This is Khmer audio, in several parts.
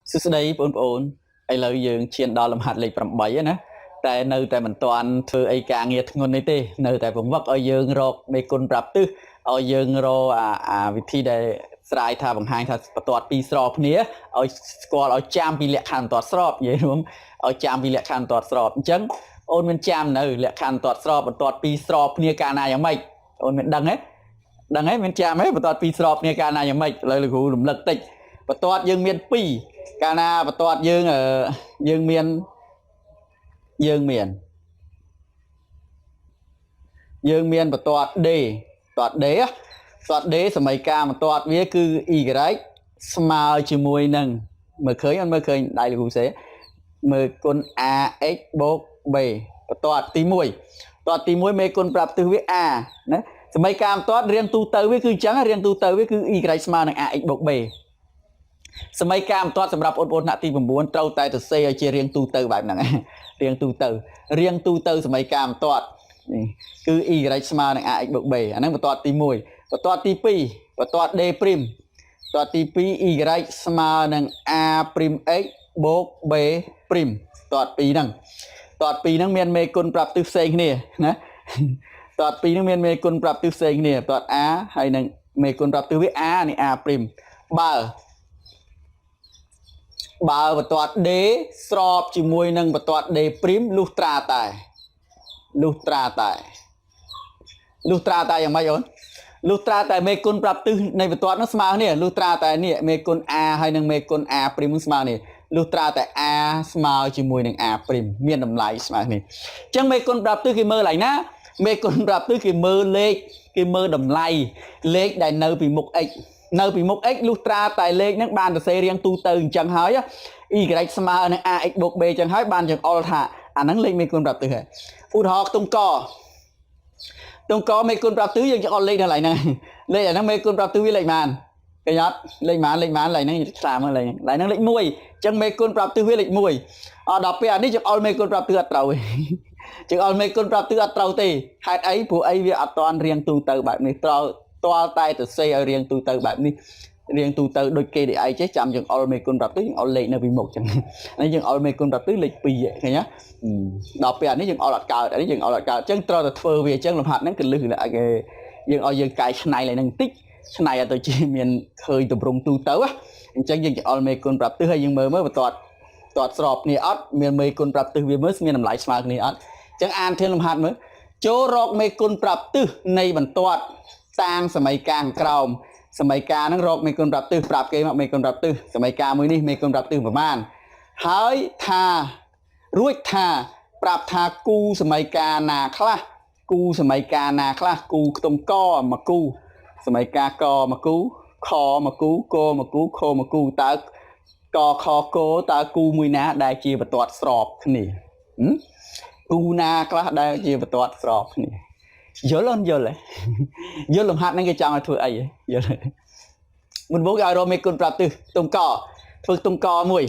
Sư đây bốn ai lời dương chiên đo làm hạt lịch bằng 7 á tại nơi tại mình toàn thư ai càng nghe ngôn này tê nơi tại vùng vắc ở dương rô mê côn rạp tư ở dương rô vị thi để sài tha bằng hai tha toạt pi srop nia ở squad ở cham pi lẹ khăn toạt srop vậy đúng không ở cham pi lẹ khăn toạt srop chấn ôn mình cham nơi lẹ khăn toạt srop toạt pi srop nia ca na giống mày ôn mình đăng ấy mình cham ấy toạt pi srop nia ca na giống mày lời là gù lùm lật tịch và toạt dương miền pi ca na và toạt dương ở dương miền và toạt đếสมัย ca mà toạt vía cứ y cái small chỉ mùi nâng mở khơi đại là cũng sẽ mở con a x bốc b và toạt tí mùi mấy con prap từ với a đấy สมัย ca mà toạt riêng tu tới với cứ trắng riêng tu tới với cứ y cái small nâng a x bốc b สมัย ca mà toạt สำหรับ ôn nạ tí bẩm bốn trâu tay từ c ở chia riêng tu tới bài nâng riêng tu tới สมัย ca mà toạt cứ y cái small nâng a x bốc b anh ấy mà toạt tí mùi và toạt tí pi và toạt d prim toạt tí pi y small nâng a prim x បូក b prim toạt pi nâng miền mê côn prap tư xe kia nè toạt pi nâng miền mê côn prap tư xe kia toạt a hay nâng mê côn prap tư với a này a prim ba và toạt d srop chỉ mùi nâng và toạt d prim lustra tàiอย่าง mấy ổn Lustra tại mê côn prap tư này vật toán nó small nè Lustra tại nè mê côn a hay nâng mê côn a prim small nè Lustra tại a small chỉ mùi nâng a prim miền đầm lại small nè chẳng mê côn prap tư khi mơ lại ná mê côn prap tư khi mơ lệch khi mơ đầm lại lệch đại nơ bị mục x Lustra tại lệch nâng ban từ xe riêng tu từ chẳng hỏi á y cái small nâng a x bột b chẳng hỏi ban chẳng all thả nâng lệch mê côn prap tư hệ phút họ tung có mấy con prap tứ dân cho con lên lại này lên là nó mấy con prap tứ với lệnh màn cái nhát lệnh màn lại nó làm lại nó lệnh mùi chẳng mấy con prap tứ với lệnh mùi đọc về này cho all mấy con prap tứ ở trâu chứ all mấy con prap tứ ở trâu thì hai ấy phụ ấy vì ở toàn riêng tu từ bạn này toa tay từ xe ở riêng tu từ bạn đi riêng tu từ đôi kia để ai chế chạm chừng all mấy con prap tứ all lệnh nó bị một chẳng nên chừng all mấy con prap tứ lệnh pi vậy cái nhá đọc về này chừng all là cao chân trâu là phơi về chân làm hạt nó cần lư lại cái chừng all chừng cái này lại năng tích này là tôi chỉ miền khơi từ rung tu tới á chân chừng all mấy con prap tứ hay chừng mới và toạt sọp này ớt miền mấy con prap tứ mới miền làm lại smart này ớt chẳng an thêm làm hạt mới chỗ rọc mấy con prap tứ này bằng toạt sangสมัย càng còng สมัย ca นั่งรอกmấy con prap tứ prap kia mà mấy con prap tứ สมัย ca mới đi mấy con prap tứประมาณហើយថារួចថាប្រាប់ថាគូសម័យកាលណាខ្លះគូសម័យកាលណាខ្លះគូខ្ទង់កមកគូសម័យកាលកមកគូខមកគូកមកគូខមកគូតើកខកតើគូមួយណាដែលជាបន្ទាត់ស្របគ្នាគូណាខ្លះដែលជាបន្ទាត់ស្របគ្នាយល់លំហាត់ហ្នឹងគេចង់ឲ្យធ្វើអីយល់មុនមកឲ្យរកមេគុណប្រាប់ទិសទុំកធ្វើទុំកមួយ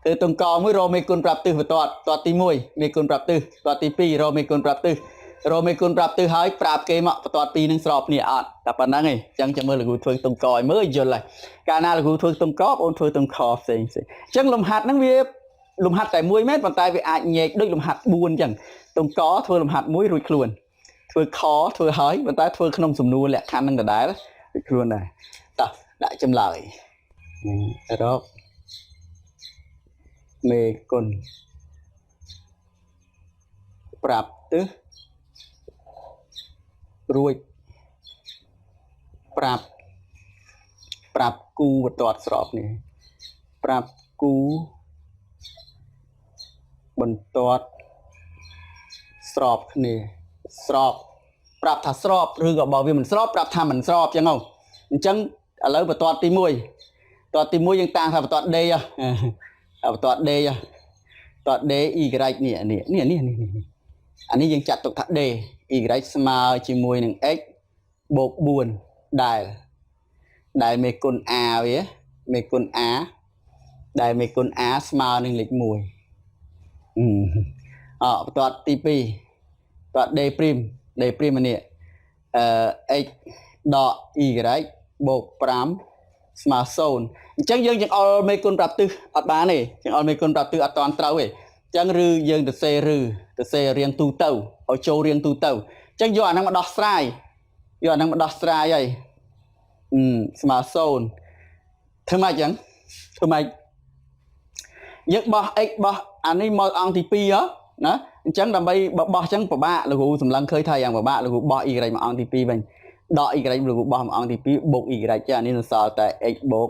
từ tuần cò mới rồi mấy con prap tư và toạt tí mùi mấy con prap tư toạt tí pi rồi mấy con prap tư hỏi prap kia mà toạt pi nâng sọp nè tập anh ấy chẳng mơ là gùi thuê tuần cò mới giờ lại cả na là gùi thuê tuần cò ôn thuê tuần cò gì chẳng lùm hạt nắng viết lùm hạt tại muối mét bàn tay vì ai nhẹ đôi lùm hạt buồn chẳng tuần cò thuê lùm hạt muối rồi luôn thuê khó thuê hỏi bàn tay thuê không sùng nua lẹ khăn nâng đá đó luôn này tập đại châm lời đó mê côn prap tứ ruồi prap cu vật toạt sọp này prap cu bần toạt sọp này sọp prap thà sọp rồi gọi bảo vì mình sọp prap thà mình sọp chẳng không chẳng ở lấy vật toạt tí mùiยังต่างกับtoạt đây à toạt D y nè anh ấyยังจัดตกทัด D y small chỉ mùi nâng x บวกบุญได้mấy con a vậy mấy con aได้mấy con a small nâng lịch mùi toạt tp toạt D prim anh nè x đọ y บวก pram ស្មើ0អញ្ចឹងយើងអល់មេគុណប្រាប់ទិសអត់បានទេយើងអល់មេគុណប្រាប់ទិសអត់តាន់ត្រូវទេអញ្ចឹងឬយើងទៅសេរៀងទូទៅឲ្យចូលរៀងទូទៅអញ្ចឹងយកអាហ្នឹងមកដោះស្រាយហើយស្មើ0ធ្វើម៉េចអញ្ចឹងធ្វើម៉េចយើងបោះ x បោះអានេះមកអង្គទី2ហ៎ណាអញ្ចឹងដើម្បីបោះអញ្ចឹងពិបាកលោកគ្រូសម្លឹងឃើញថាយ៉ាងពិបាកលោកគ្រូបោះ y មកអង្គទី2វិញដក y លោកគ្រូបោះមកអង្គទី2បូក y ចាអានេះនៅសល់តែ x បូក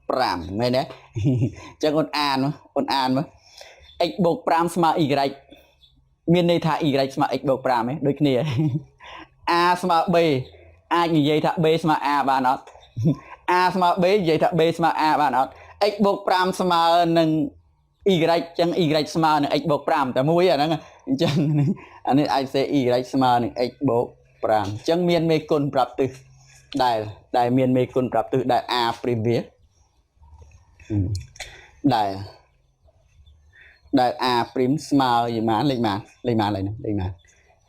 5មែនទេអញ្ចឹងអូនអានមើល x បូក5ស្មើ y មានន័យថា y ស្មើ x បូក5ហ៎ដូចគ្នា a ស្មើ b អាចនិយាយថា b ស្មើ a បានអត់ a ស្មើ b និយាយថា b ស្មើ a បានអត់ x បូក5ស្មើនឹង y ចឹង y ស្មើនឹង x បូក5តែមួយអាហ្នឹងអញ្ចឹងអានេះអាចសេ y ស្មើនឹង x បូក5អញ្ចឹងមានមេគុណប្រាប់ទិសដែលមានមេគុណប្រាប់ទិសដែល a ព្រីមវាដែល a ព្រីមស្មើយ៉ាងម៉ានលេខម៉ាន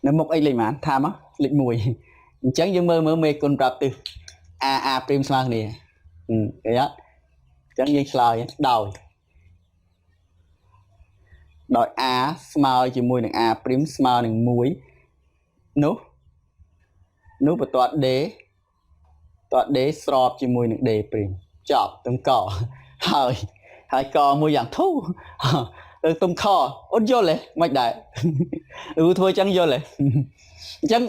នៅមុខអីលេខម៉ានថាមកលេខ1អញ្ចឹងយើងមើលមេគុណប្រាប់ទិស a ព្រីមស្មើគ្នាឃើញអត់អញ្ចឹងយើងឆ្លើយដោយ a ស្មើជាមួយនឹង a ព្រីមស្មើនឹង1នោះបន្ទាត់ d ស្របជាមួយនឹង d ព្រីមចប់ទឹមកហើយកមួយយ៉ាងធូរទៅទុំខអូនយល់ទេមិនដែរឬធ្វើអញ្ចឹងយល់ទេអញ្ចឹង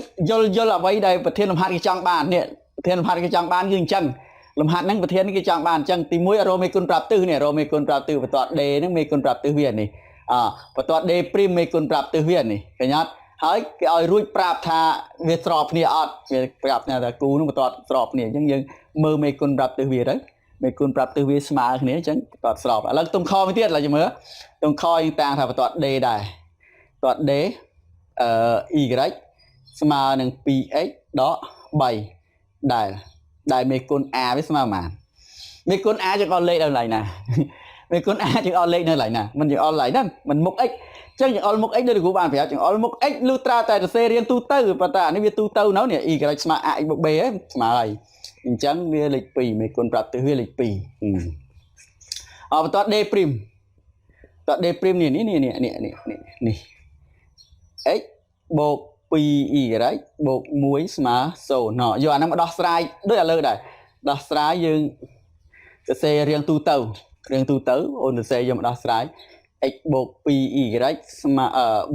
យល់អ្វីដែលប្រធានលំហាត់គេចង់បាននេះប្រធានលំហាត់គេចង់បានគឺអញ្ចឹងលំហាត់ហ្នឹងប្រធានគេចង់បានអញ្ចឹងទី1រកមេគុណប្រាប់ទិសនេះរកមេគុណប្រាប់ទិសបន្ទាត់ d ហ្នឹងមេគុណប្រាប់ទិសវានេះបន្ទាត់ d ព្រីមមេគុណប្រាប់ទិសវានេះឃើញអត់ហើយគេឲ្យរួចប្រាប់ថាវាស្របគ្នាអត់វាប្រាប់ថាគូនឹងបន្ទាត់ស្របគ្នាអញ្ចឹងយើងមើលមេគុណប្រាប់ទិសវាទៅមេគុណប្រាប់ទិសវាស្មើគ្នាអញ្ចឹងបន្ទាត់ស្របឥឡូវទុំខមួយទៀតឡើយយើងមើលទុំខយើងតាំងថាបន្ទាត់ d ដែរបន្ទាត់ d y ស្មើនឹង 2x ដក3ដែលមេគុណ a វាស្មើប៉ុន្មានមេគុណ a យើងអត់លេខនៅឡើយណាមេគុណ a យើងអត់លេខនៅឡើយណាមិនយើងអត់ឡើយហ្នឹងមិនមុខ x អញ្ចឹងយើងអល់មុខ x ដូចគ្រូបានប្រាប់យើងអល់មុខ x លុះត្រាតែសរសេររៀងទូទៅប៉ុន្តែអានេះវាទូទៅនៅនេះ y ស្មើ ax បូក b ហ្នឹងស្មើហើយអញ្ចឹងវាលេខ2មេគុណប្រាប់ទិសវាលេខ2បន្ទាត់ d ព្រីមបន្ទាត់ d ព្រីមនេះx បូក 2y បូក1ស្មើ0យកអាហ្នឹងមកដោះស្រាយដូចឥឡូវដែរដោះស្រាយយើងសរសេររៀងទូទៅអូនសរសេរយកមកដោះស្រាយx បូក 2y ស្មើ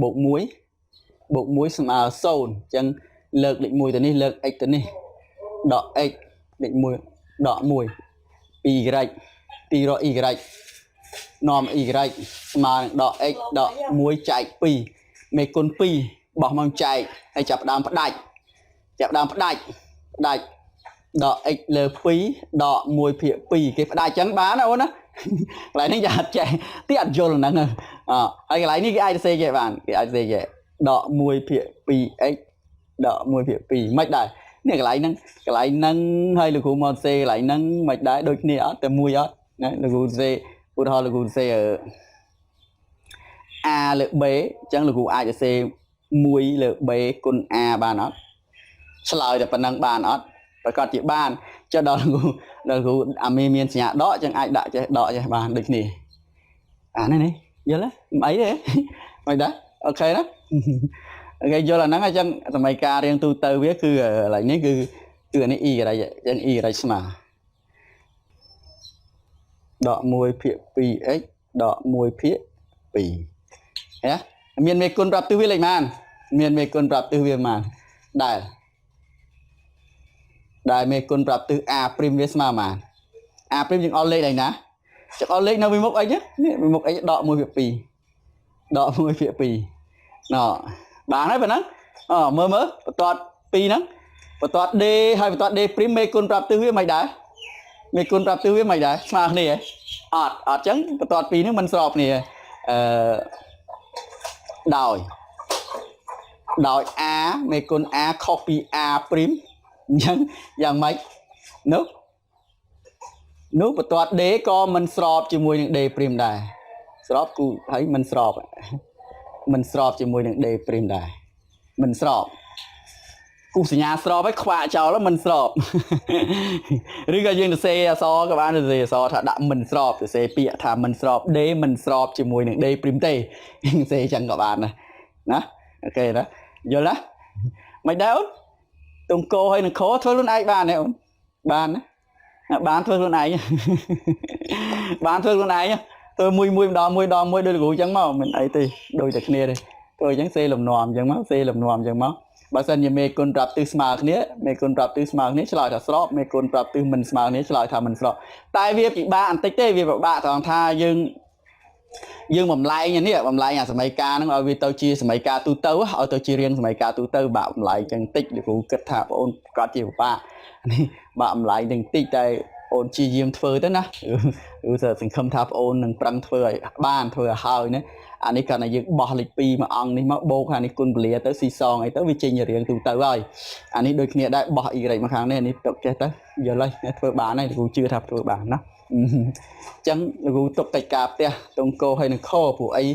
បូក1ស្មើ0អញ្ចឹងលើកលេខ1ទៅនេះលើក x ទៅនេះដក x លេខ1ដក1 2y ទីរក y នាំ y ស្មើនឹងដក x ដក1ចែក2មេគុណ2បោះមកចែកហើយចាប់ដើមផ្ដាច់ដក x លើ2ដក1ភាគ2គេផ្ដាច់ចឹងបានអូនណាកន្លែងនេះយ៉ាត់ចេះទីអត់យល់ហ្នឹងហើយកន្លែងនេះគេអាចសេគេបានគេអាចសេគេដក1ភាគ 2x ដក1ភាគ2មិនដែរនេះកន្លែងហ្នឹងហើយលោកគ្រូមកសេកន្លែងហ្នឹងមិនដែរដូចគ្នាអត់តែមួយអត់ណាលោកគ្រូសេឧទាហរណ៍លោកគ្រូសេa លើ b អញ្ចឹងលោកគ្រូអាចសេ1លើ b គុណ a បានអត់ឆ្លើយតែប៉ុណ្ណឹងបានអត់ប្រកាសជាបានចុះដល់គ្រូអាមានសញ្ញាដកអញ្ចឹងអាចដាក់ចេះដកចេះបានដូចគ្នាអានេះយល់ទេមិនអីទេមិនដែរអូខេណាអូខេយល់អាហ្នឹងអញ្ចឹងសម័យការរៀងទូទៅវាគឺកន្លែងនេះគឺអានេះ y អញ្ចឹង y ស្មើដក1ភាគ 2x ដក1ភាគ2ហ៎មានមេគុណប្រាប់ទិសវាលេខប៉ុន្មានមានមេគុណប្រាប់ទិសវាប៉ុន្មានដែលមេគុណប្រាប់ទិស a ព្រីមវាស្មើប៉ុន្មាន a ព្រីមយើងអល់លេខឯណាចុះអល់លេខនៅវិមុខអីនេះវិមុខអីដក1ភាគ2ដក1ភាគ2ណ៎បានហើយប៉ុណ្ណឹងមើលបន្ទាត់2ហ្នឹងបន្ទាត់ d ហើយបន្ទាត់ d ព្រីមមេគុណប្រាប់ទិសវាមិនដែរមេគុណប្រាប់ទិសវាមិនដែរស្មើគ្នាអត់អញ្ចឹងបន្ទាត់2ហ្នឹងមិនស្របគ្នាដោយ a មេគុណ a ខុសពី a ព្រីមអញ្ចឹងយ៉ាងម៉េចនោះបន្ទាត់ d ក៏មិនស្របជាមួយនឹង d ព្រីមដែរស្របគូហើយមិនស្របជាមួយនឹង d ព្រីមដែរមិនស្រប គូសញ្ញាស្របឲ្យខ្វាក់ចោលមិនស្របឬក៏យើងទៅសេអសក៏បានទៅសេអសថាដាក់មិនស្របទៅសេពាក្យថាមិនស្របដេមិនស្របជាមួយនឹងដេព្រីមទេសេអញ្ចឹងក៏បានដែរណាអូខេណាយល់ណាមិនដែរអូនតុងគោហើយនឹងខធ្វើខ្លួនឯងបានទេអូនបានណាបានធ្វើខ្លួនឯងបានធ្វើខ្លួនឯងធ្វើមួយម្ដងមួយដូចគ្រូអញ្ចឹងមកមិនអីទេដូចតែគ្នាទេធ្វើអញ្ចឹងសេលំនាំអញ្ចឹងមកសេលំនាំអញ្ចឹងមកបើសិនជាមេគុណប្រាប់ទិសស្មើគ្នាមេគុណប្រាប់ទិសស្មើគ្នាឆ្លើយថាស្របមេគុណប្រាប់ទិសមិនស្មើគ្នាឆ្លើយថាមិនស្របតែវាពិបាកបន្តិចទេវាពិបាកត្រង់ថាយើងបំលែងនេះបំលែងអាសម័យកាលហ្នឹងឲ្យវាទៅជាសម័យកាលទូទៅឲ្យទៅជារៀងសម័យកាលទូទៅបាក់បំលែងចឹងតិចលោកគ្រូគិតថាបងអូនប្រកាសជាពិបាកនេះបាក់បំលែងទាំងតិចតែអូនជាយាមធ្វើទៅណាគឺសង្ឃឹមថាបងអូននឹងប្រឹងធ្វើឲ្យបានធ្វើឲ្យហើយណាអានេះគាត់ថាយើងបោះលេខ2មួយអង្គនេះមកបូកអានេះគុណពលាទៅស៊ីសងអីទៅវាចេញរៀងទូទៅហើយអានេះដូចគ្នាដែរបោះអ៊ីរ៉េមកខាងនេះនេះទុកចេះទៅយល់ហើយធ្វើបានហើយលោកគ្រូជឿថាធ្វើបានណាអញ្ចឹងលោកគ្រូទុកកិច្ចការផ្ទះតុងគោហើយនឹងខព្រោះអី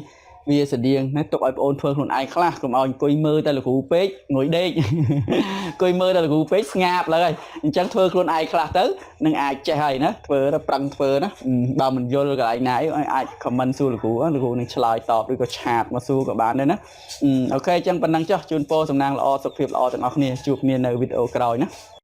វាស្តៀងណាទុកឲ្យបងអូនធ្វើខ្លួនឯងខ្លះកុំឲ្យអង្គុយមើលតែលោកគ្រូពេកងុយដេកអង្គុយមើលតែលោកគ្រូពេកស្ងាប់ឡើយអញ្ចឹងធ្វើខ្លួនឯងខ្លះទៅនឹងអាចចេះហើយណាធ្វើទៅប្រឹងធ្វើណាបើមិនយល់កន្លែងណាអាច comment សួរលោកគ្រូនឹងឆ្លើយតបឬក៏ឆាតមកសួរក៏បានដែរណាអូខេអញ្ចឹងប៉ុណ្ណឹងចុះជូនពរសំណាងល្អសុខភាពល្អទាំងអស់គ្នាជួបគ្នានៅវីដេអូក្រោយណា